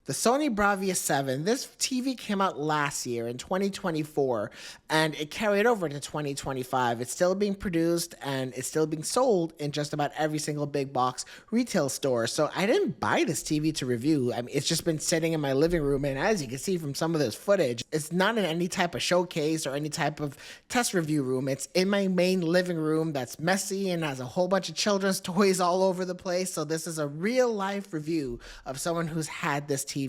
The Sony Bravia 7, this TV came out last year in 2024 and it carried over to 2025. It's still being produced and it's still being sold in just about every single big box retail store. So I didn't buy this TV to review. I mean, it's just been sitting in my living room, and as you can see from some of this footage, it's not in any type of showcase or any type of test review room. It's in my main living room that's messy and has a whole bunch of children's toys all over the place. So this is a real life review of someone who's had this TV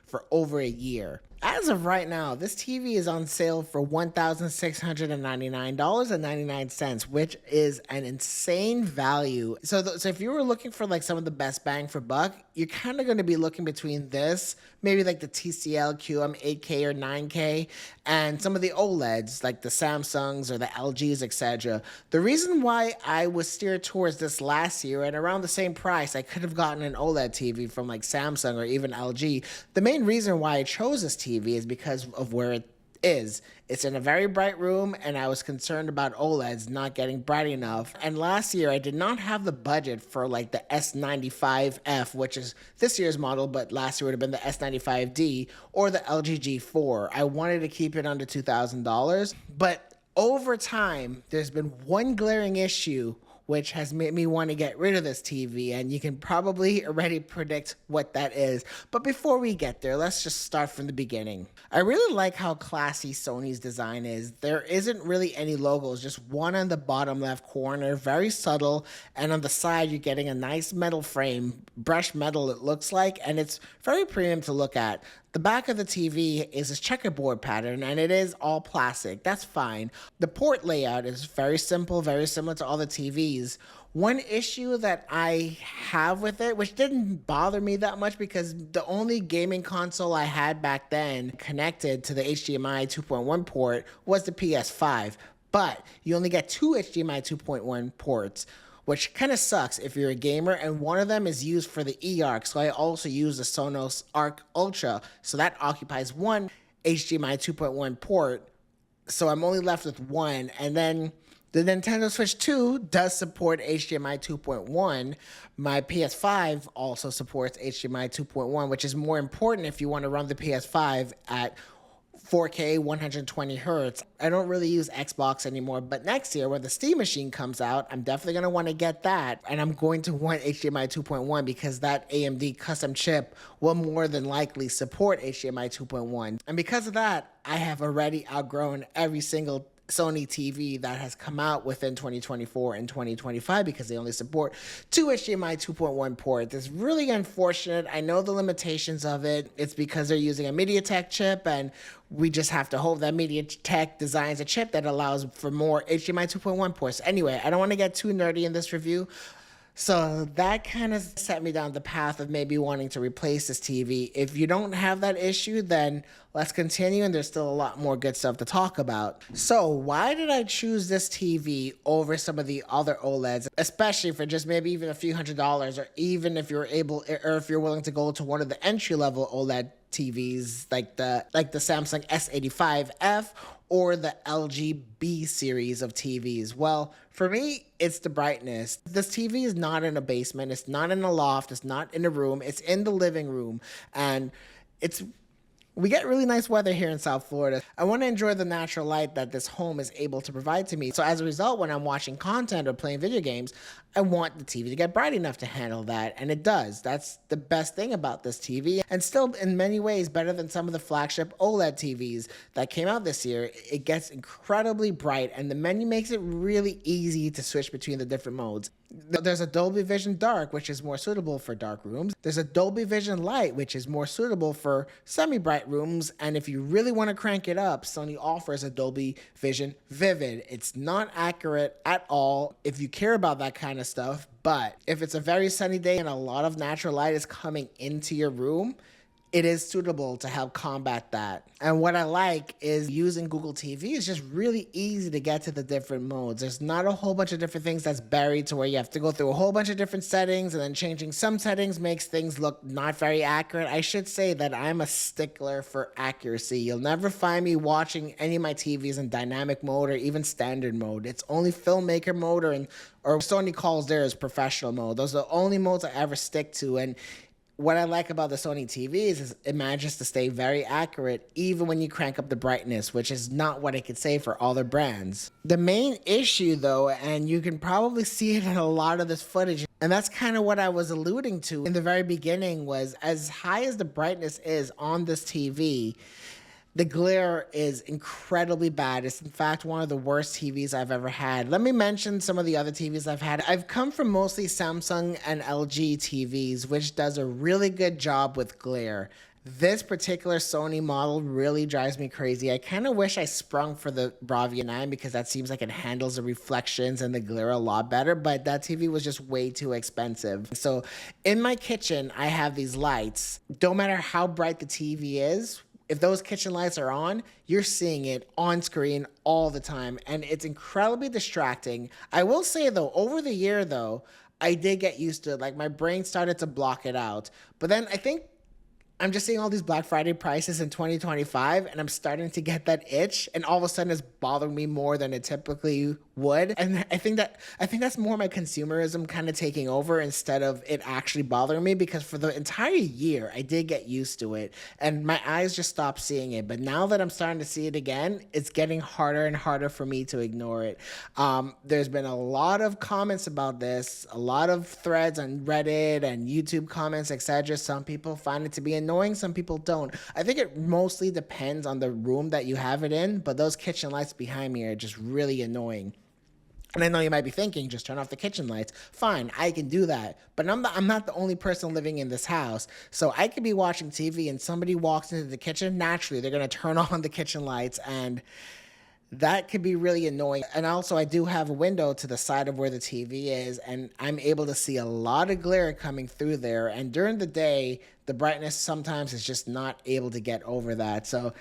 for over a year. As of right now, this TV is on sale for $1,699.99, which is an insane value. So if you were looking for like some of the best bang for buck, you're kind of going to be looking between this, maybe like the TCL QM 8K or 9K, and some of the OLEDs like the Samsungs or the LGs, etc. The reason why I was steered towards this last year and around the same price, I could have gotten an OLED TV from like Samsung or even LG. The main reason why I chose this TV is because of where it is. It's in a very bright room, and I was concerned about OLEDs not getting bright enough. And last year, I did not have the budget for like the S95F, which is this year's model, but last year would have been the S95D or the LG G4. I wanted to keep it under $2,000, but over time, there's been one glaring issue which has made me want to get rid of this TV, and you can probably already predict what that is. But before we get there, let's just start from the beginning. I really like how classy Sony's design is. There isn't really any logos, just one on the bottom left corner, very subtle, and on the side you're getting a nice metal frame, brushed metal it looks like, and it's very premium to look at. The back of the TV is a checkerboard pattern, and it is all plastic. That's fine. The port layout is very simple, very similar to all the TVs. One issue that I have with it, which didn't bother me that much because the only gaming console I had back then connected to the HDMI 2.1 port was the PS5. But you only get two HDMI 2.1 ports, which kind of sucks if you're a gamer, and one of them is used for the eARC, so I also use the Sonos Arc Ultra, so that occupies one HDMI 2.1 port, so I'm only left with one. And then the Nintendo Switch 2 does support HDMI 2.1. My PS5 also supports HDMI 2.1, which is more important if you want to run the PS5 at 4K 120 hertz. I don't really use Xbox anymore, but next year when the Steam machine comes out, I'm definitely going to want to get that, and I'm going to want HDMI 2.1 because that AMD custom chip will more than likely support HDMI 2.1. And because of that, I have already outgrown every single Sony TV that has come out within 2024 and 2025 because they only support two HDMI 2.1 ports. It's really unfortunate. I know the limitations of it. It's because they're using a MediaTek chip, and we just have to hope that MediaTek designs a chip that allows for more HDMI 2.1 ports. Anyway, I don't want to get too nerdy in this review. So that kind of set me down the path of maybe wanting to replace this TV. If you don't have that issue, then let's continue, and there's still a lot more good stuff to talk about. So why did I choose this TV over some of the other OLEDs, especially for just maybe even a few $100s, or even if you're able, or if you're willing to go to one of the entry-level OLED TVs like the Samsung S85F or the LG B series of TVs? Well, for me, it's the brightness. This TV is not in a basement, it's not in a loft, it's not in a room, it's in the living room, and we get really nice weather here in South Florida. I want to enjoy the natural light that this home is able to provide to me. So as a result, when I'm watching content or playing video games, I want the TV to get bright enough to handle that, and it does. That's the best thing about this TV, and still in many ways better than some of the flagship OLED TVs that came out this year. It gets incredibly bright, and the menu makes it really easy to switch between the different modes. There's a Dolby Vision Dark, which is more suitable for dark rooms. There's a Dolby Vision Light, which is more suitable for semi-bright rooms. And if you really want to crank it up, Sony offers a Dolby Vision Vivid. It's not accurate at all if you care about that kind of stuff, but if it's a very sunny day and a lot of natural light is coming into your room, it is suitable to help combat that. And what I like is using Google TV is just really easy to get to the different modes. There's not a whole bunch of different things that's buried to where you have to go through a whole bunch of different settings, and then changing some settings makes things look not very accurate. I should say that I'm a stickler for accuracy. You'll never find me watching any of my TVs in dynamic mode or even standard mode. It's only filmmaker mode or Sony calls theirs professional mode. Those are the only modes I ever stick to, and what I like about the Sony TVs is it manages to stay very accurate even when you crank up the brightness, which is not what I could say for all their brands. The main issue though, and you can probably see it in a lot of this footage, and that's kind of what I was alluding to in the very beginning, was as high as the brightness is on this TV, the glare is incredibly bad. It's in fact one of the worst TVs I've ever had. Let me mention some of the other TVs I've had. I've come from mostly Samsung and LG TVs, which does a really good job with glare. This particular Sony model really drives me crazy. I kind of wish I sprung for the Bravia 9 because that seems like it handles the reflections and the glare a lot better, but that TV was just way too expensive. So in my kitchen, I have these lights. Don't matter how bright the TV is, if those kitchen lights are on, you're seeing it on screen all the time, and it's incredibly distracting. I will say though, over the year though, I did get used to it. Like my brain started to block it out. But then I think I'm just seeing all these Black Friday prices in 2025, and I'm starting to get that itch, and all of a sudden it's bothering me more than it typically would. And I think that's more my consumerism kind of taking over instead of it actually bothering me, because for the entire year I did get used to it and my eyes just stopped seeing it. But now that I'm starting to see it again, it's getting harder and harder for me to ignore it. There's been a lot of comments about this, a lot of threads on Reddit and YouTube comments, etc. Some people find it to be annoying, some people don't. I think it mostly depends on the room that you have it in, but those kitchen lights behind me are just really annoying. And I know you might be thinking, just turn off the kitchen lights. Fine, I can do that. But I'm not the only person living in this house. So I could be watching TV and somebody walks into the kitchen. Naturally, they're going to turn on the kitchen lights, and that could be really annoying. And also, I do have a window to the side of where the TV is, and I'm able to see a lot of glare coming through there. And during the day, the brightness sometimes is just not able to get over that. So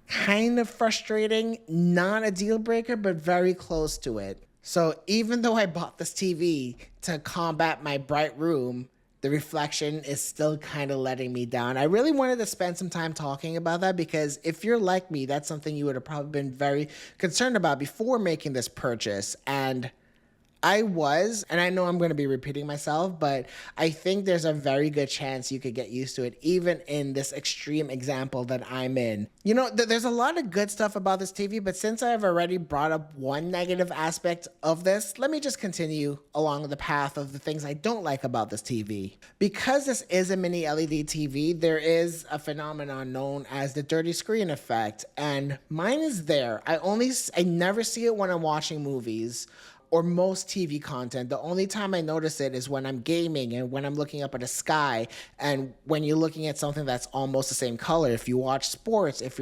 kind of frustrating, not a deal breaker, but very close to it. So even though I bought this TV to combat my bright room, the reflection is still kind of letting me down. I really wanted to spend some time talking about that, because if you're like me, that's something you would have probably been very concerned about before making this purchase. And I was, and I know I'm going to be repeating myself, but I think there's a very good chance you could get used to it, even in this extreme example that I'm in. You know, there's a lot of good stuff about this TV, but since I've already brought up one negative aspect of this, let me just continue along the path of the things I don't like about this TV. Because this is a mini LED TV, there is a phenomenon known as the dirty screen effect, and mine is there. I never see it when I'm watching movies or most TV content. The only time I notice it is when I'm gaming and when I'm looking up at the sky, and when you're looking at something that's almost the same color. If you watch sports, if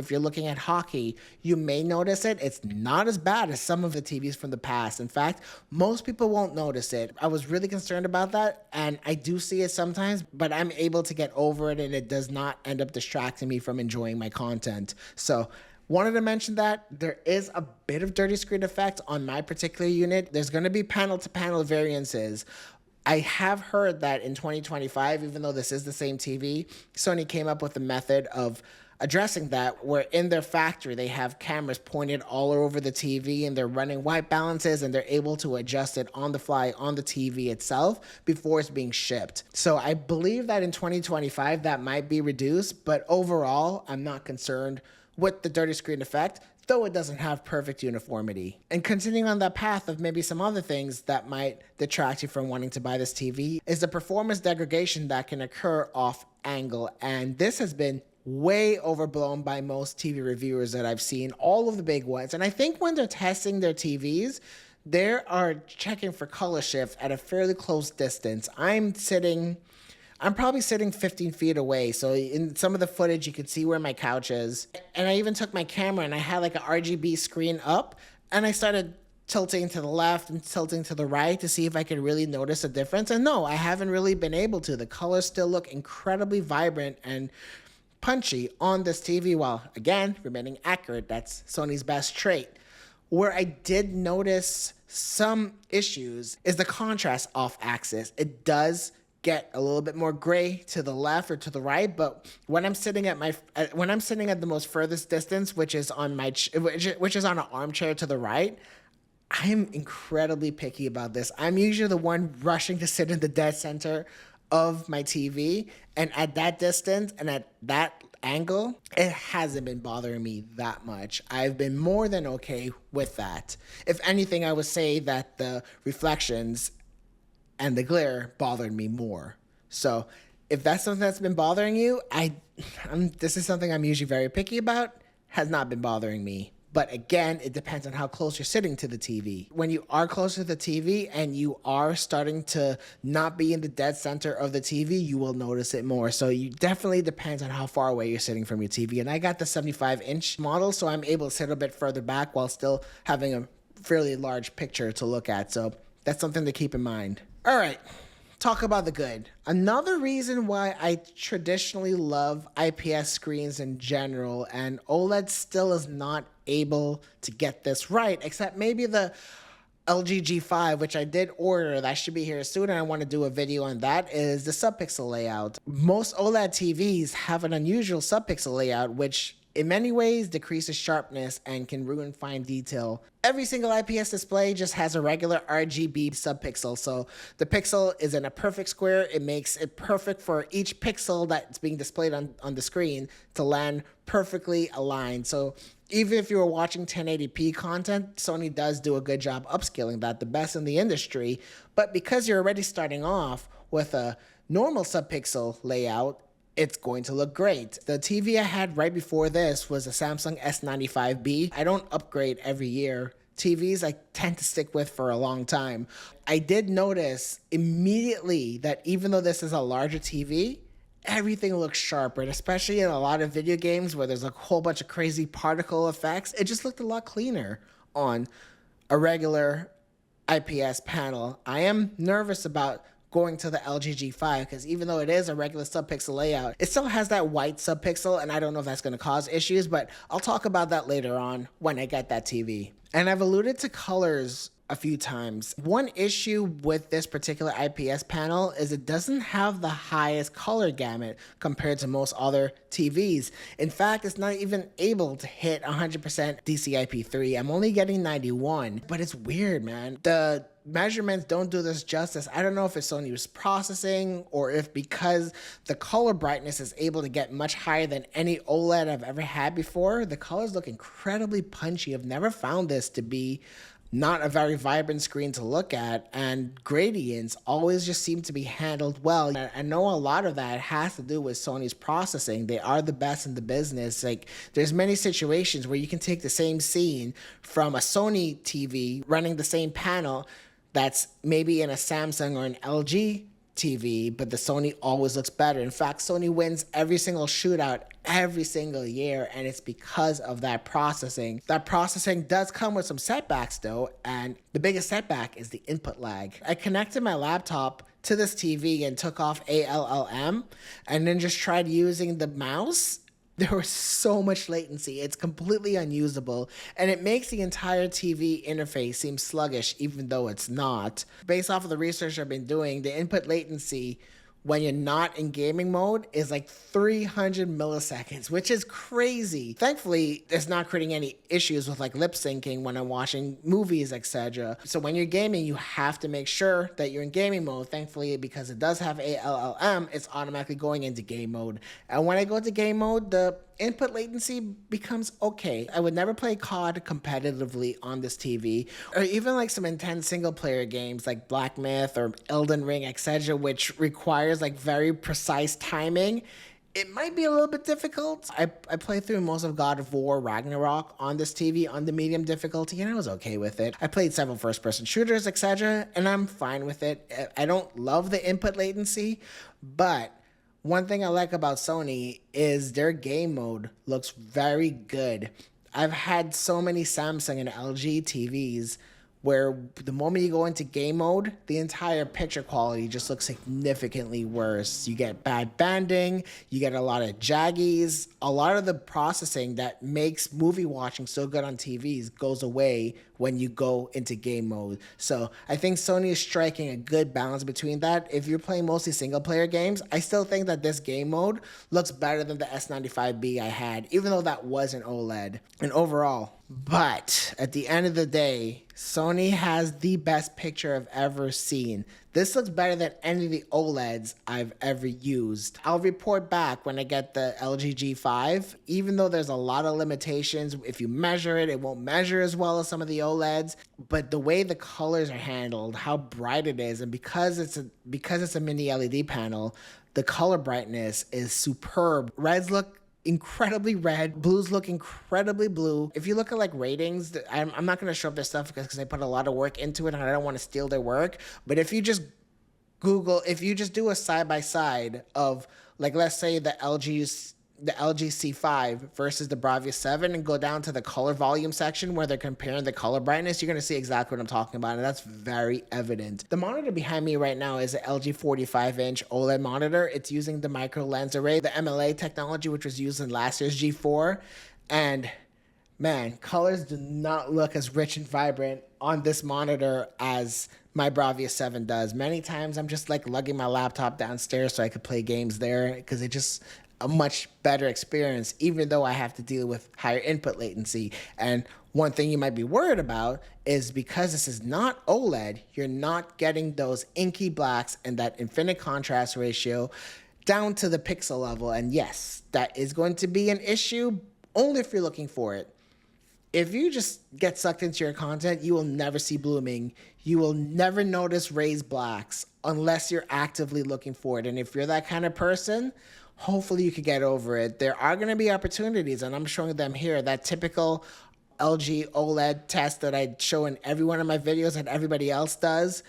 you're looking at hockey, you may notice it. It's not as bad as some of the TVs from the past. In fact, most people won't notice it. I was really concerned about that, and I do see it sometimes, but I'm able to get over it, and it does not end up distracting me from enjoying my content. So wanted to mention that there is a bit of dirty screen effect on my particular unit. There's going to be panel-to-panel variances. I have heard that in 2025, even though this is the same TV, Sony came up with a method of addressing that, where in their factory they have cameras pointed all over the TV, and they're running white balances, and they're able to adjust it on the fly on the TV itself before it's being shipped. So I believe that in 2025 that might be reduced, but overall I'm not concerned with the dirty screen effect, though it doesn't have perfect uniformity. And continuing on that path of maybe some other things that might detract you from wanting to buy this TV is the performance degradation that can occur off angle. And this has been way overblown by most TV reviewers that I've seen, all of the big ones. And I think when they're testing their TVs, they are checking for color shift at a fairly close distance. I'm probably sitting 15 feet away. So in some of the footage, you could see where my couch is. And I even took my camera and I had like an RGB screen up, and I started tilting to the left and tilting to the right to see if I could really notice a difference. And no, I haven't really been able to. The colors still look incredibly vibrant and punchy on this TV, while again, remaining accurate. That's Sony's best trait. Where I did notice some issues is the contrast off axis. It does get a little bit more gray to the left or to the right, but when I'm sitting at the most furthest distance, which is on an armchair to the right, I'm incredibly picky about this. I'm usually the one rushing to sit in the dead center of my TV. And at that distance and at that angle, it hasn't been bothering me that much. I've been more than okay with that. If anything, I would say that the reflections and the glare bothered me more. So if that's something that's been bothering you, this is something I'm usually very picky about, has not been bothering me. But again, it depends on how close you're sitting to the TV. When you are close to the TV and you are starting to not be in the dead center of the TV, you will notice it more. So you definitely depends on how far away you're sitting from your TV. And I got the 75-inch model, so I'm able to sit a bit further back while still having a fairly large picture to look at. So that's something to keep in mind. All right. Talk about the good. Another reason why I traditionally love IPS screens in general, and OLED still is not able to get this right, except maybe the LG G5, which I did order, that should be here soon, and I want to do a video on that, is the subpixel layout. Most OLED TVs have an unusual subpixel layout, which in many ways decreases sharpness and can ruin fine detail. Every single IPS display just has a regular RGB subpixel, so the pixel is in a perfect square. It makes it perfect for each pixel that's being displayed on the screen to land perfectly aligned. So even if you were watching 1080p content, Sony does do a good job upscaling that, the best in the industry. But because you're already starting off with a normal subpixel layout, it's going to look great. The TV I had right before this was a Samsung S95B. I don't upgrade every year. TVs I tend to stick with for a long time. I did notice immediately that even though this is a larger TV, everything looks sharper, and especially in a lot of video games where there's a whole bunch of crazy particle effects, it just looked a lot cleaner on a regular IPS panel. I am nervous about going to the LG G5 because even though it is a regular subpixel layout, it still has that white subpixel, and I don't know if that's going to cause issues, but I'll talk about that later on when I get that TV. And I've alluded to colors a few times. One issue with this particular IPS panel is it doesn't have the highest color gamut compared to most other TVs. In fact, it's not even able to hit 100% DCI-P3. I'm only getting 91, but it's weird, man. The measurements don't do this justice. I don't know if it's Sony's processing or if because the color brightness is able to get much higher than any OLED I've ever had before, the colors look incredibly punchy. I've never found this to be not a very vibrant screen to look at, and gradients always just seem to be handled well. I know a lot of that has to do with Sony's processing. They are the best in the business. Like, there's many situations where you can take the same scene from a Sony TV running the same panel that's maybe in a Samsung or an LG TV, but the Sony always looks better. In fact, Sony wins every single shootout every single year, and it's because of that processing. That processing does come with some setbacks though, and the biggest setback is the input lag. I connected my laptop to this TV and took off ALLM and then just tried using the mouse. There was so much latency. It's completely unusable, and it makes the entire TV interface seem sluggish, even though it's not. Based off of the research I've been doing, the input latency when you're not in gaming mode is like 300 milliseconds, which is crazy. Thankfully, it's not creating any issues with like lip syncing when I'm watching movies, etc. So when you're gaming, you have to make sure that you're in gaming mode. Thankfully, because it does have ALLM, it's automatically going into game mode. And when I go into game mode, the input latency becomes okay. I would never play COD competitively on this TV, or even like some intense single player games like Black Myth or Elden Ring, etc., which requires like very precise timing. It might be a little bit difficult. I played through most of God of War Ragnarok on this TV on the medium difficulty, and I was okay with it. I played several first-person shooters, etc., and I'm fine with it. I don't love the input latency, but one thing I like about Sony is their game mode looks very good. I've had so many Samsung and LG TVs where the moment you go into game mode, the entire picture quality just looks significantly worse. You get bad banding, you get a lot of jaggies, a lot of the processing that makes movie watching so good on TVs goes away when you go into game mode. So I think Sony is striking a good balance between that. If you're playing mostly single player games, I still think that this game mode looks better than the S95B I had, even though that was an OLED. And overall, But at the end of the day, Sony has the best picture I've ever seen. This looks better than any of the OLEDs I've ever used. I'll report back when I get the LG G5. Even though there's a lot of limitations, if you measure it, it won't measure as well as some of the OLEDs. But the way the colors are handled, how bright it is, and because it's a mini LED panel, the color brightness is superb. Reds look incredibly red, blues look incredibly blue. If you look at like ratings, I'm not going to show up their stuff because they put a lot of work into it and I don't want to steal their work. But if you just if you just do a side by side of, like, let's say the LG C5 versus the Bravia 7 and go down to the color volume section where they're comparing the color brightness, you're going to see exactly what I'm talking about, and that's very evident. The monitor behind me right now is an LG 45-inch OLED monitor. It's using the micro lens array, the MLA technology, which was used in last year's G4, and man, colors do not look as rich and vibrant on this monitor as my Bravia 7 does. Many times I'm just like lugging my laptop downstairs so I could play games there because it just a much better experience, even though I have to deal with higher input latency. And one thing you might be worried about is because this is not OLED, you're not getting those inky blacks and that infinite contrast ratio down to the pixel level. And yes, that is going to be an issue only if you're looking for it. If you just get sucked into your content, you will never see blooming. You will never notice raised blacks unless you're actively looking for it. And if you're that kind of person, hopefully you could get over it. There are going to be opportunities, and I'm showing them here, that typical LG OLED test that I show in every one of my videos and everybody else does.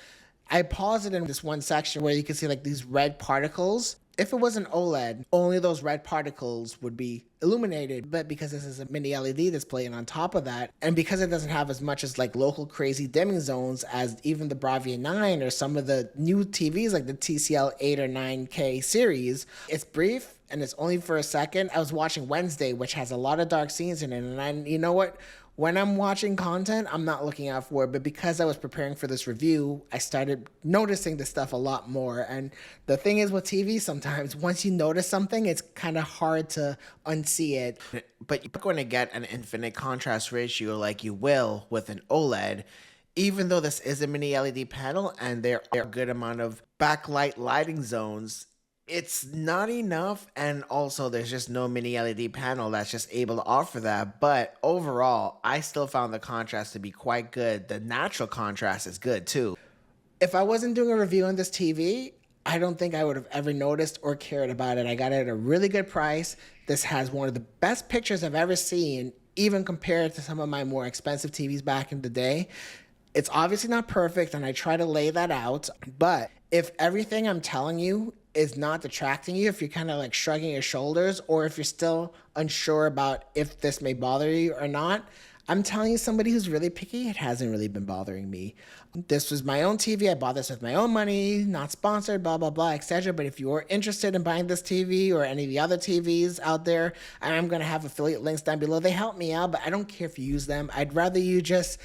I pause it in this one section where you can see like these red particles. If it was an OLED, only those red particles would be illuminated, but because this is a mini LED display and on top of that, and because it doesn't have as much as like local crazy dimming zones as even the Bravia 9 or some of the new TVs like the TCL 8 or 9K series, it's brief and it's only for a second. I was watching Wednesday, which has a lot of dark scenes in it, and you know what? When I'm watching content, I'm not looking out for it, but because I was preparing for this review, I started noticing this stuff a lot more. And the thing is with TV, sometimes once you notice something, it's kind of hard to unsee it. But you're going to get an infinite contrast ratio like you will with an OLED, even though this is a mini LED panel and there are a good amount of backlight lighting zones. It's not enough, and also there's just no mini LED panel that's just able to offer that. But overall, I still found the contrast to be quite good. The natural contrast is good too. If I wasn't doing a review on this TV, I don't think I would have ever noticed or cared about it. I got it at a really good price. This has one of the best pictures I've ever seen, even compared to some of my more expensive TVs back in the day. It's obviously not perfect, and I try to lay that out, but if everything I'm telling you is not detracting you, if you're kind of like shrugging your shoulders, or if you're still unsure about if this may bother you or not, I'm telling you, somebody who's really picky, it hasn't really been bothering me. This was my own TV. I bought this with my own money, not sponsored, blah, blah, blah, etc. But if you're interested in buying this TV or any of the other TVs out there, I'm going to have affiliate links down below. They help me out, but I don't care if you use them. I'd rather you just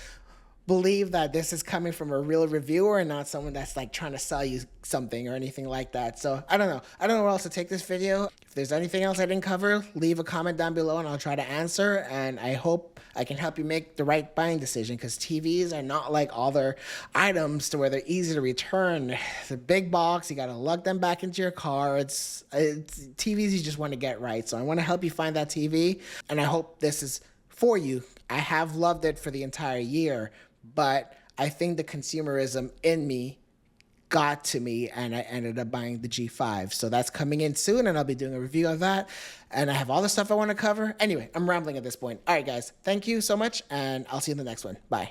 believe that this is coming from a real reviewer and not someone that's like trying to sell you something or anything like that. So I don't know where else to take this video. If there's anything else I didn't cover, leave a comment down below and I'll try to answer. And I hope I can help you make the right buying decision, because TVs are not like all their items to where they're easy to return. It's a big box. You got to lug them back into your car. It's TVs you just want to get right. So I want to help you find that TV, and I hope this is for you. I have loved it for the entire year, but I think the consumerism in me got to me and I ended up buying the G5. So that's coming in soon and I'll be doing a review of that. And I have all the stuff I want to cover. Anyway, I'm rambling at this point. All right, guys, thank you so much and I'll see you in the next one. Bye.